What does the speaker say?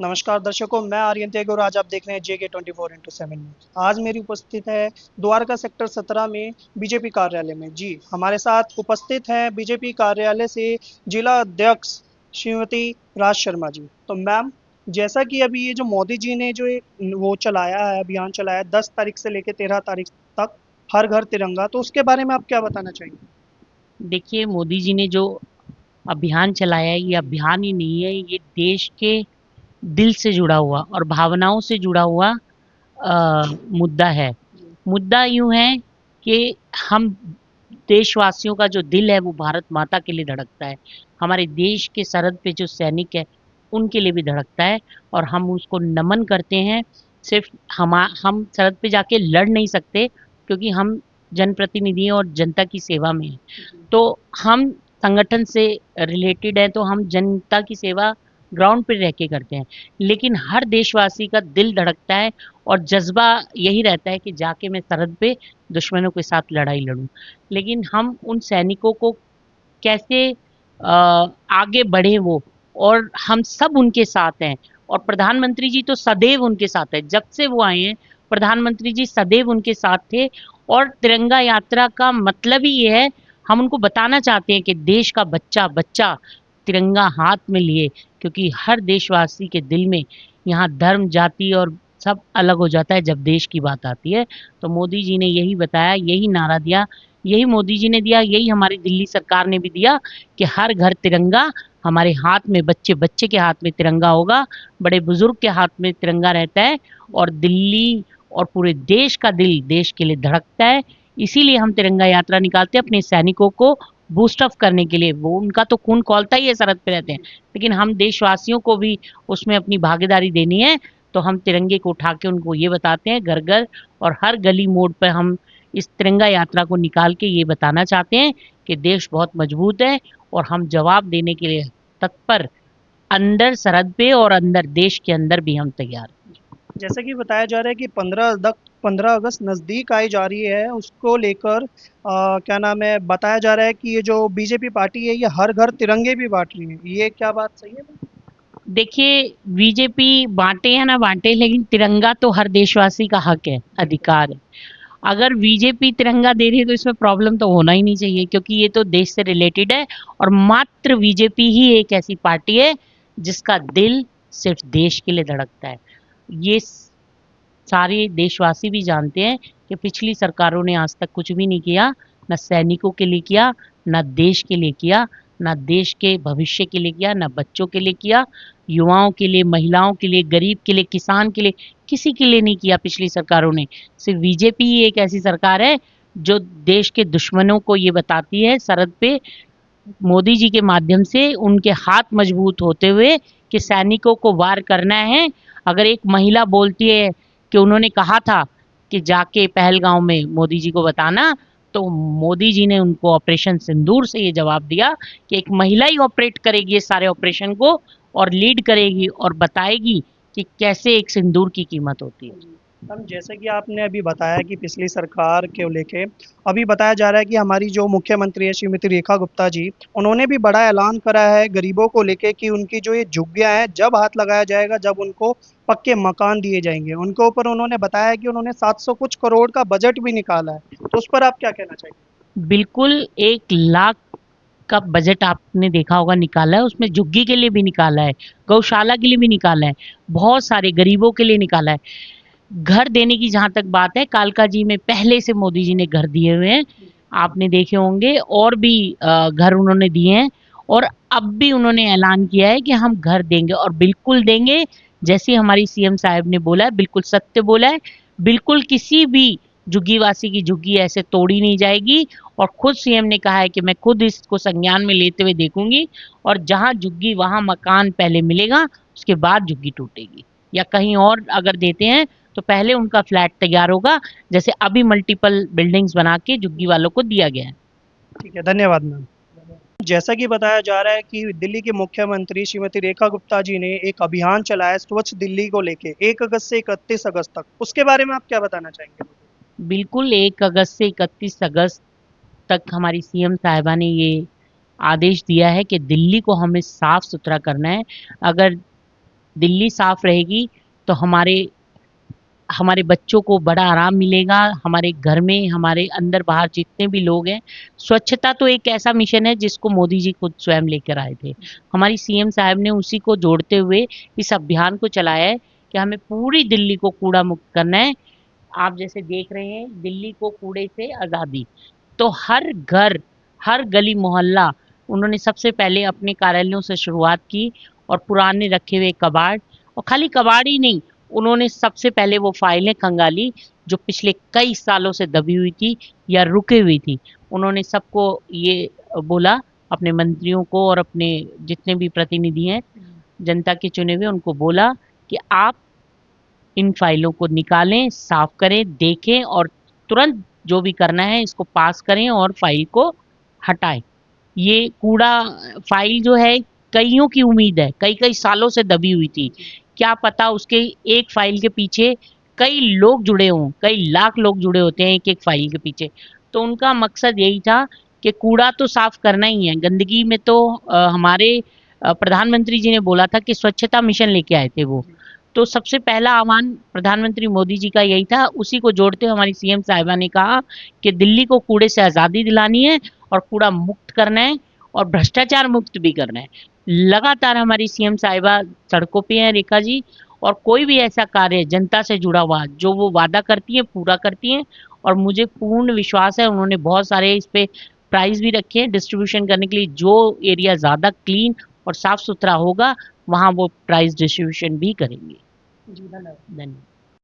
नमस्कार दर्शकों, मैं आर्यन तेग और आज आप देख रहे हैं JK 24x7 न्यूज। आज मेरी उपस्थित है द्वारका सेक्टर 17 में बीजेपी कार्यालय में। जी, हमारे साथ उपस्थित हैं बीजेपी कार्यालय से जिला अध्यक्ष श्रीमती राज शर्मा जी। तो मैम, जैसा कि अभी ये जो मोदी जी ने जो एक वो चलाया है, अभियान चलाया है 10 तारीख से लेकर 13 तारीख तक, हर घर तिरंगा, तो उसके बारे में आप क्या बताना चाहेंगे? देखिए, मोदी जी ने जो अभियान चलाया है, ये अभियान ही नहीं है, ये देश के दिल से जुड़ा हुआ और भावनाओं से जुड़ा हुआ मुद्दा है। मुद्दा यूं है कि हम देशवासियों का जो दिल है वो भारत माता के लिए धड़कता है। हमारे देश के सरहद पे जो सैनिक है उनके लिए भी धड़कता है और हम उसको नमन करते हैं। सिर्फ हम सरहद पे जाके लड़ नहीं सकते क्योंकि हम जनप्रतिनिधि हैं और जनता की सेवा में हैं। तो हम संगठन से रिलेटेड हैं, तो हम जनता की सेवा ग्राउंड पे रह के करते हैं। लेकिन हर देशवासी का दिल धड़कता है और जज्बा यही रहता है कि जाके मैं सरहद पे दुश्मनों के साथ लड़ाई लड़ूं। लेकिन हम उन सैनिकों को कैसे आगे बढ़े वो, और हम सब उनके साथ हैं। और प्रधानमंत्री जी तो सदैव उनके साथ है। जब से वो आए हैं, प्रधानमंत्री जी सदैव उनके साथ थे। और तिरंगा यात्रा का मतलब ही ये है, हम उनको बताना चाहते हैं कि देश का बच्चा बच्चा तिरंगा हाथ में लिए, क्योंकि हर देशवासी के दिल में यहाँ धर्म जाति और सब अलग हो जाता है जब देश की बात आती है। तो मोदी जी ने यही बताया, यही नारा दिया, यही मोदी जी ने दिया, यही हमारी दिल्ली सरकार ने भी दिया कि हर घर तिरंगा। हमारे हाथ में, बच्चे बच्चे के हाथ में तिरंगा होगा, बड़े बुजुर्ग के हाथ में तिरंगा रहता है। और दिल्ली और पूरे देश का दिल देश के लिए धड़कता है। इसीलिए हम तिरंगा यात्रा निकालते हैं अपने सैनिकों को बूस्ट अप करने के लिए। वो उनका तो खून खौलता ही है, सरहद पे रहते हैं, लेकिन हम देशवासियों को भी उसमें अपनी भागीदारी देनी है। तो हम तिरंगे को उठा के उनको ये बताते हैं घर घर और हर गली मोड़ पर हम इस तिरंगा यात्रा को निकाल के ये बताना चाहते हैं कि देश बहुत मजबूत है और हम जवाब देने के लिए तत्पर, अंदर सरहद पे और अंदर देश के अंदर भी हम तैयार हैं। जैसा कि बताया जा रहा है कि 15 अगस्त नज़दीक आई जा रही है, उसको लेकर क्या नाम है, बताया जा रहा है कि ये जो बीजेपी पार्टी है ये हर घर तिरंगे भी बांट रही है। ये क्या बात सही है? देखिए, बीजेपी बांटे या ना बांटे, लेकिन तिरंगा तो हर देशवासी का हक है, बिल्कुल। अधिकार है। अगर बीजेपी तिरंगा दे रही है तो इसमें प्रॉब्लम तो होना ही नहीं चाहिए, क्योंकि ये तो देश से रिलेटेड है। और मात्र बीजेपी ही एक ऐसी पार्टी है जिसका दिल सिर्फ देश के लिए धड़कता है। ये सारे देशवासी भी जानते हैं कि पिछली सरकारों ने आज तक कुछ भी नहीं किया, ना सैनिकों के लिए किया, ना देश के लिए किया, ना देश के भविष्य के लिए किया, ना बच्चों के लिए किया, युवाओं के लिए, महिलाओं के लिए, गरीब के लिए, किसान के लिए, किसी के लिए नहीं किया पिछली सरकारों ने। सिर्फ बीजेपी ही एक ऐसी सरकार है जो देश के दुश्मनों को ये बताती है सरहद पे मोदी जी के माध्यम से, उनके हाथ मजबूत होते हुए, कि सैनिकों को वार करना है। अगर एक महिला बोलती है कि उन्होंने कहा था कि जाके पहलगांव में मोदी जी को बताना, तो मोदी जी ने उनको ऑपरेशन सिंदूर से ये जवाब दिया कि एक महिला ही ऑपरेट करेगी ये सारे ऑपरेशन को, और लीड करेगी और बताएगी कि कैसे एक सिंदूर की कीमत होती है। हम जैसे कि आपने अभी बताया कि पिछली सरकार को लेके अभी बताया जा रहा है कि हमारी जो मुख्यमंत्री है श्रीमती रेखा गुप्ता जी, उन्होंने भी बड़ा ऐलान करा है गरीबों को लेके कि उनकी जो ये झुग्गियां हैं जब हाथ लगाया जाएगा, जब उनको पक्के मकान दिए जाएंगे। उनके ऊपर उन्होंने बताया कि उन्होंने 700 कुछ करोड़ का बजट भी निकाला है। तो उस पर आप क्या कहना चाहिए? बिल्कुल, 1 लाख का बजट आपने देखा होगा निकाला है, उसमें झुग्गी के लिए भी निकाला है, गौशाला के लिए भी निकाला है, बहुत सारे गरीबों के लिए निकाला है। घर देने की जहाँ तक बात है, कालका जी में पहले से मोदी जी ने घर दिए हुए हैं, आपने देखे होंगे, और भी घर उन्होंने दिए हैं। और अब भी उन्होंने ऐलान किया है कि हम घर देंगे और बिल्कुल देंगे। जैसे हमारी सीएम साहब ने बोला है, बिल्कुल सत्य बोला है। बिल्कुल किसी भी झुग्गीवासी की झुग्गी ऐसे तोड़ी नहीं जाएगी। और खुद सीएम ने कहा है कि मैं खुद इसको संज्ञान में लेते हुए देखूंगी, और जहां झुग्गी वहां मकान पहले मिलेगा, उसके बाद झुग्गी टूटेगी। या कहीं और अगर देते हैं तो पहले उनका फ्लैट तैयार होगा, जैसे अभी मल्टीपल बिल्डिंग्स बना के झुग्गी वालों को दिया गया है। ठीक है, धन्यवाद मैम। जैसा कि बताया जा रहा है कि दिल्ली की मुख्यमंत्री श्रीमती रेखा गुप्ता जी ने एक अभियान चलाया है स्वच्छ दिल्ली को लेके 1 अगस्त से 31 अगस्त तक। उसके बारे में आप क्या बताना चाहेंगे? बिल्कुल, 1 अगस्त से 31 अगस्त तक हमारी सीएम साहिबा ने ये आदेश दिया है कि दिल्ली को हमें साफ सुथरा करना है। अगर दिल्ली साफ रहेगी तो हमारे हमारे बच्चों को बड़ा आराम मिलेगा, हमारे घर में, हमारे अंदर बाहर जितने भी लोग हैं। स्वच्छता तो एक ऐसा मिशन है जिसको मोदी जी खुद स्वयं लेकर आए थे। हमारी सीएम साहब ने उसी को जोड़ते हुए इस अभियान को चलाया है कि हमें पूरी दिल्ली को कूड़ा मुक्त करना है। आप जैसे देख रहे हैं, दिल्ली को कूड़े से आज़ादी। तो हर घर, हर गली मोहल्ला उन्होंने सबसे पहले अपने कार्यालयों से शुरुआत की और पुराने रखे हुए कबाड़, और खाली कबाड़ ही नहीं, उन्होंने सबसे पहले वो फाइलें खंगाली जो पिछले कई सालों से दबी हुई थी या रुकी हुई थी। उन्होंने सबको ये बोला, अपने मंत्रियों को और अपने जितने भी प्रतिनिधि हैं जनता के चुने हुए, उनको बोला कि आप इन फाइलों को निकालें, साफ करें, देखें और तुरंत जो भी करना है इसको पास करें और फाइल को हटाएं। ये कूड़ा फाइल जो है, कईयों की उम्मीद है, कई कई सालों से दबी हुई थी। क्या पता उसके एक फाइल के पीछे कई लोग जुड़े हों, कई लाख लोग जुड़े होते हैं एक एक फाइल के पीछे। तो उनका मकसद यही था कि कूड़ा तो साफ करना ही है, गंदगी में तो हमारे प्रधानमंत्री जी ने बोला था कि स्वच्छता मिशन लेके आए थे वो। तो सबसे पहला आह्वान प्रधानमंत्री मोदी जी का यही था। उसी को जोड़ते हुए हमारी सीएम साहिबा ने कहा कि दिल्ली को कूड़े से आज़ादी दिलानी है और कूड़ा मुक्त करना है और भ्रष्टाचार मुक्त भी करना है। लगातार हमारी सीएम साहिबा सड़कों पे हैं रेखा जी, और कोई भी ऐसा कार्य जनता से जुड़ा हुआ जो वो वादा करती है पूरा करती हैं। और मुझे पूर्ण विश्वास है, उन्होंने बहुत सारे इस पे प्राइज भी रखे हैं डिस्ट्रीब्यूशन करने के लिए। जो एरिया ज़्यादा क्लीन और साफ सुथरा होगा वहाँ वो प्राइज डिस्ट्रीब्यूशन भी करेंगे। जी धन्यवाद। धन्यवाद।